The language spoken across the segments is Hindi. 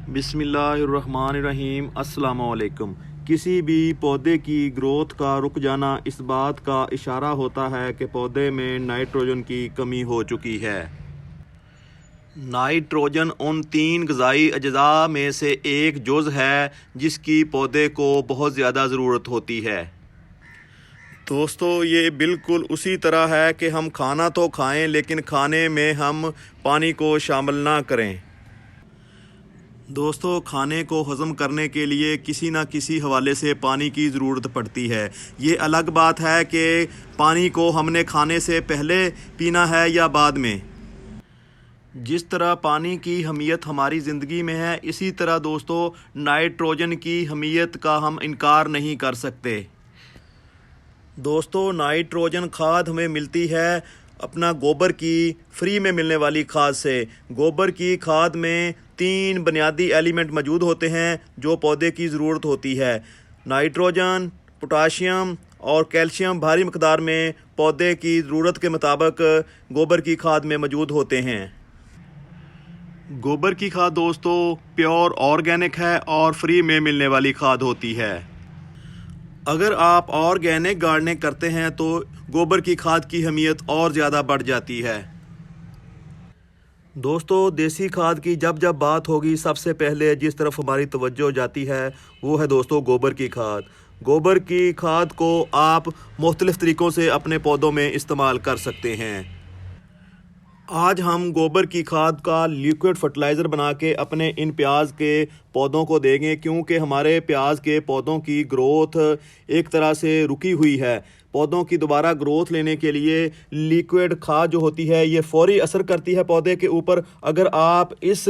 बिस्मिल्लाहिर्रहमानिर्रहीम। अस्सलाम वालेकुम। किसी भी पौधे की ग्रोथ का रुक जाना इस बात का इशारा होता है कि पौधे में नाइट्रोजन की कमी हो चुकी है। नाइट्रोजन उन 3 ग़िज़ाई अज्जा में से एक जुज़ है जिसकी पौधे को बहुत ज़्यादा ज़रूरत होती है। दोस्तों, ये बिल्कुल उसी तरह है कि हम खाना तो खाएं लेकिन खाने में हम पानी को शामिल ना करें। दोस्तों, खाने को हज़म करने के लिए किसी न किसी हवाले से पानी की ज़रूरत पड़ती है। ये अलग बात है कि पानी को हमने खाने से पहले पीना है या बाद में। जिस तरह पानी की अहमियत हमारी ज़िंदगी में है, इसी तरह दोस्तों नाइट्रोजन की अहमियत का हम इनकार नहीं कर सकते। दोस्तों, नाइट्रोजन खाद हमें मिलती है अपना गोबर की फ्री में मिलने वाली खाद से। गोबर की खाद में 3 बुनियादी एलिमेंट मौजूद होते हैं जो पौधे की ज़रूरत होती है। नाइट्रोजन, पोटाशियम और कैल्शियम भारी मकदार में पौधे की ज़रूरत के मुताबिक गोबर की खाद में मौजूद होते हैं। गोबर की खाद दोस्तों प्योर ऑर्गेनिक है और फ्री में मिलने वाली खाद होती है। अगर आप ऑर्गेनिक गार्डनिंग करते हैं तो गोबर की खाद की अहमियत और ज़्यादा बढ़ जाती है। दोस्तों, देसी खाद की जब जब बात होगी, सबसे पहले जिस तरफ हमारी तवज्जो जाती है वो है दोस्तों गोबर की खाद। गोबर की खाद को आप मुख्तलिफ़ तरीक़ों से अपने पौधों में इस्तेमाल कर सकते हैं। आज हम गोबर की खाद का लिक्विड फर्टिलाइज़र बना के अपने इन प्याज के पौधों को देंगे, क्योंकि हमारे प्याज के पौधों की ग्रोथ एक तरह से रुकी हुई है। पौधों की दोबारा ग्रोथ लेने के लिए लिक्विड खाद जो होती है ये फ़ौरी असर करती है पौधे के ऊपर। अगर आप इस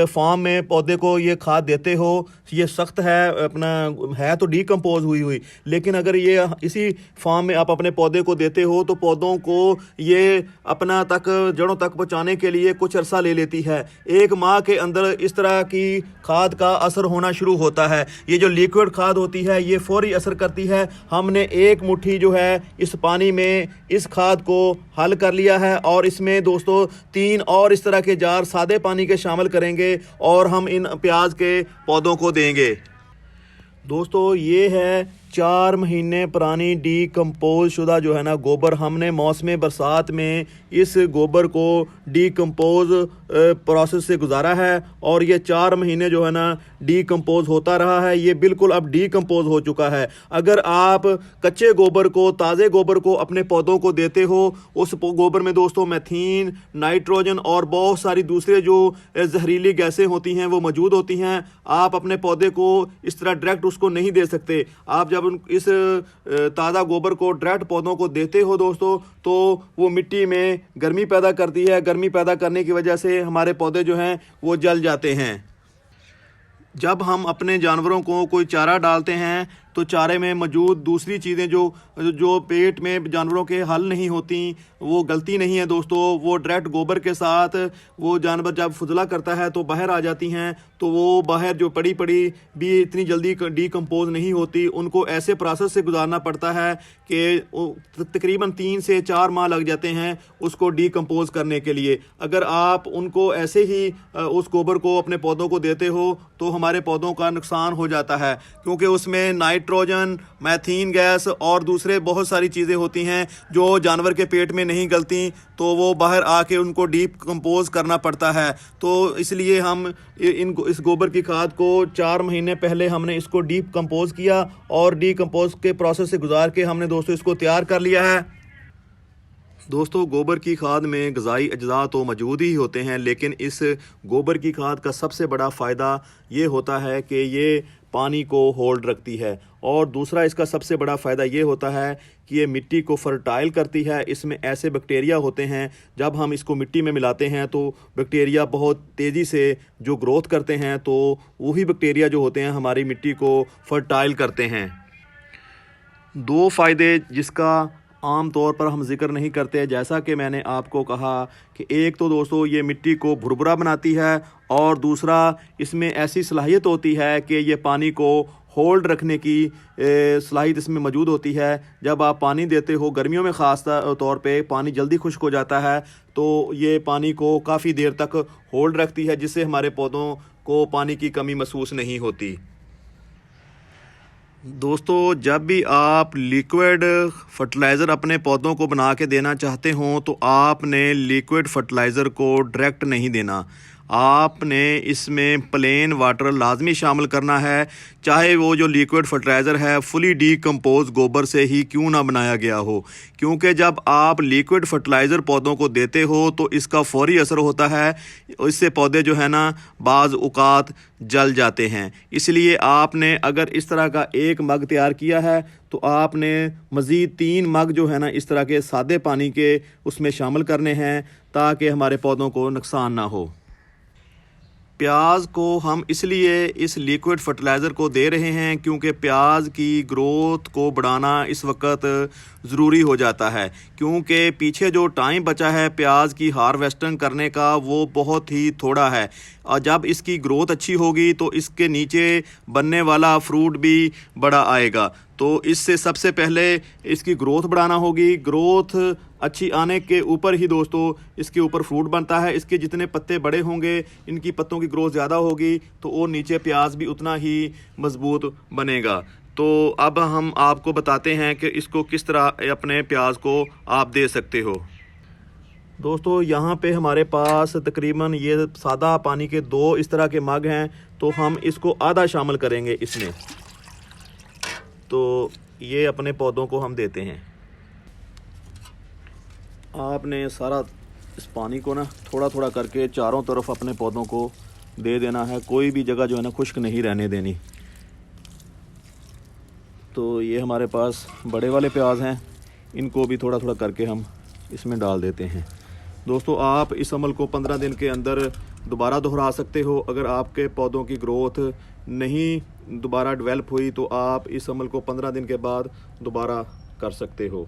फॉर्म में पौधे को ये खाद देते हो, ये सख्त है, अपना है तो डीकम्पोज हुई, लेकिन अगर ये इसी फॉर्म में आप अपने पौधे को देते हो तो पौधों को ये अपना तक जड़ों तक पहुँचाने के लिए कुछ अरसा ले लेती है। 1 माह के अंदर इस तरह की खाद का असर होना शुरू होता है। ये जो लिक्विड खाद होती है ये फ़ौरी असर करती है। हमने 1 मुट्ठी जो है इस पानी में इस खाद को हल कर लिया है और इसमें दोस्तों 3 और इस तरह के जार सादे पानी के शामिल करेंगे और हम इन प्याज के पौधों को देंगे। दोस्तों, ये है 4 महीने पुरानी डीकम्पोज शुदा जो है ना गोबर, हमने मौसम बरसात में इस गोबर को डीकम्पोज प्रोसेस से गुजारा है और ये 4 महीने जो है ना डीकम्पोज होता रहा है। ये बिल्कुल अब डीकम्पोज हो चुका है। अगर आप कच्चे गोबर को, ताज़े गोबर को अपने पौधों को देते हो, उस गोबर में दोस्तों मैथीन, नाइट्रोजन और बहुत सारी दूसरे जो जहरीली गैसें होती हैं वो मौजूद होती हैं। आप अपने पौधे को इस तरह डायरेक्ट उसको नहीं दे सकते। आप जब इस ताज़ा गोबर को डायरेक्ट पौधों को देते हो दोस्तों तो वो मिट्टी में गर्मी पैदा करती है। गर्मी पैदा करने की वजह से हमारे पौधे जो हैं वो जल जाते हैं। जब हम अपने जानवरों को कोई चारा डालते हैं तो चारे में मौजूद दूसरी चीज़ें जो पेट में जानवरों के हल नहीं होती, वो गलती नहीं है दोस्तों, वो डायरेक्ट गोबर के साथ वो जानवर जब फुजला करता है तो बाहर आ जाती हैं। तो वो बाहर जो पड़ी भी इतनी जल्दी डीकम्पोज नहीं होती। उनको ऐसे प्रोसेस से गुजारना पड़ता है कि तकरीबन 3 से 4 माह लग जाते हैं उसको डीकम्पोज करने के लिए। अगर आप उनको ऐसे ही उस गोबर को अपने पौधों को देते हो तो हमारे पौधों का नुकसान हो जाता है, क्योंकि उसमें नाइट्रोजन, मैथीन गैस और दूसरे बहुत सारी चीज़ें होती हैं जो जानवर के पेट में नहीं गलती, तो वो बाहर आके उनको डीकम्पोज करना पड़ता है। तो इसलिए हम इस गोबर की खाद को 4 महीने पहले हमने इसको डीकम्पोज किया और डीकम्पोज के प्रोसेस से गुजार के हमने दोस्तों इसको तैयार कर लिया है। दोस्तों, गोबर की खाद में ग़िज़ाई अज्जा तो मौजूद ही होते हैं, लेकिन इस गोबर की खाद का सबसे बड़ा फ़ायदा ये होता है कि ये पानी को होल्ड रखती है। और दूसरा इसका सबसे बड़ा फ़ायदा ये होता है कि ये मिट्टी को फर्टाइल करती है। इसमें ऐसे बैक्टीरिया होते हैं, जब हम इसको मिट्टी में मिलाते हैं तो बैक्टीरिया बहुत तेज़ी से जो ग्रोथ करते हैं, तो वही बैक्टीरिया जो होते हैं हमारी मिट्टी को फर्टाइल करते हैं। 2 फ़ायदे जिसका आम तौर पर हम जिक्र नहीं करते, जैसा कि मैंने आपको कहा कि एक तो दोस्तों ये मिट्टी को भुरभुरा बनाती है और दूसरा इसमें ऐसी सलाहियत होती है कि ये पानी को होल्ड रखने की सलाहियत इसमें मौजूद होती है। जब आप पानी देते हो, गर्मियों में ख़ास तौर पे पानी जल्दी खुश्क हो जाता है, तो ये पानी को काफ़ी देर तक होल्ड रखती है, जिससे हमारे पौधों को पानी की कमी महसूस नहीं होती। दोस्तों, जब भी आप लिक्विड फर्टिलाइज़र अपने पौधों को बना के देना चाहते हों तो आपने लिक्विड फर्टिलाइज़र को डायरेक्ट नहीं देना। आपने इसमें प्लेन वाटर लाजमी शामिल करना है, चाहे वो जो लिक्विड फर्टिलाइज़र है फुली डीकम्पोज गोबर से ही क्यों ना बनाया गया हो, क्योंकि जब आप लिक्विड फर्टिलाइज़र पौधों को देते हो तो इसका फौरी असर होता है, इससे पौधे जो है ना बाज़ औक़ात जल जाते हैं। इसलिए आपने अगर इस तरह का एक मग तैयार किया है तो आपने मज़ीद 3 मग जो है ना इस तरह के सादे पानी के उसमें शामिल करने हैं ताकि हमारे पौधों को नुकसान ना हो। प्याज को हम इसलिए इस लिक्विड फर्टिलाइज़र को दे रहे हैं क्योंकि प्याज की ग्रोथ को बढ़ाना इस वक्त ज़रूरी हो जाता है, क्योंकि पीछे जो टाइम बचा है प्याज की हार्वेस्टिंग करने का वो बहुत ही थोड़ा है। और जब इसकी ग्रोथ अच्छी होगी तो इसके नीचे बनने वाला फ्रूट भी बड़ा आएगा। तो इससे सबसे पहले इसकी ग्रोथ बढ़ाना होगी। ग्रोथ अच्छी आने के ऊपर ही दोस्तों इसके ऊपर फ्रूट बनता है। इसके जितने पत्ते बड़े होंगे, इनकी पत्तों की ग्रोथ ज़्यादा होगी तो और नीचे प्याज भी उतना ही मज़बूत बनेगा। तो अब हम आपको बताते हैं कि इसको किस तरह अपने प्याज को आप दे सकते हो। दोस्तों, यहाँ पे हमारे पास तकरीबन ये सादा पानी के 2 इस तरह के मग हैं, तो हम इसको आधा शामिल करेंगे इसमें। तो ये अपने पौधों को हम देते हैं। आपने सारा इस पानी को ना थोड़ा थोड़ा करके चारों तरफ अपने पौधों को दे देना है, कोई भी जगह जो है ना खुश्क नहीं रहने देनी। तो ये हमारे पास बड़े वाले प्याज हैं, इनको भी थोड़ा थोड़ा करके हम इसमें डाल देते हैं। दोस्तों, आप इस अमल को 15 दिन के अंदर दोबारा दोहरा सकते हो। अगर आपके पौधों की ग्रोथ नहीं दोबारा डेवलप हुई तो आप इस अमल को 15 दिन के बाद दोबारा कर सकते हो।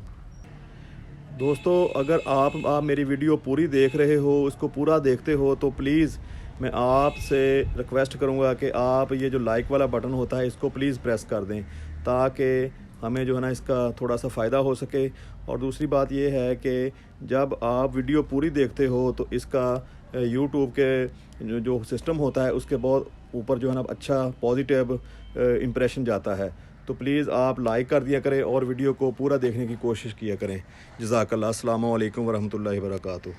दोस्तों, अगर आप मेरी वीडियो पूरी देख रहे हो, उसको पूरा देखते हो तो प्लीज़ मैं आपसे रिक्वेस्ट करूंगा कि आप ये जो लाइक वाला बटन होता है इसको प्लीज़ प्रेस कर दें ताकि हमें जो है ना इसका थोड़ा सा फ़ायदा हो सके। और दूसरी बात ये है कि जब आप वीडियो पूरी देखते हो तो इसका यूट्यूब के जो सिस्टम होता है उसके बहुत ऊपर जो है ना अच्छा पॉजिटिव इम्प्रेशन जाता है। तो प्लीज़ आप लाइक कर दिया करें और वीडियो को पूरा देखने की कोशिश किया करें। जज़ाकल्लाह। अस्सलामु अलैकुम वरहमतुल्लाहि वबरकातुहू।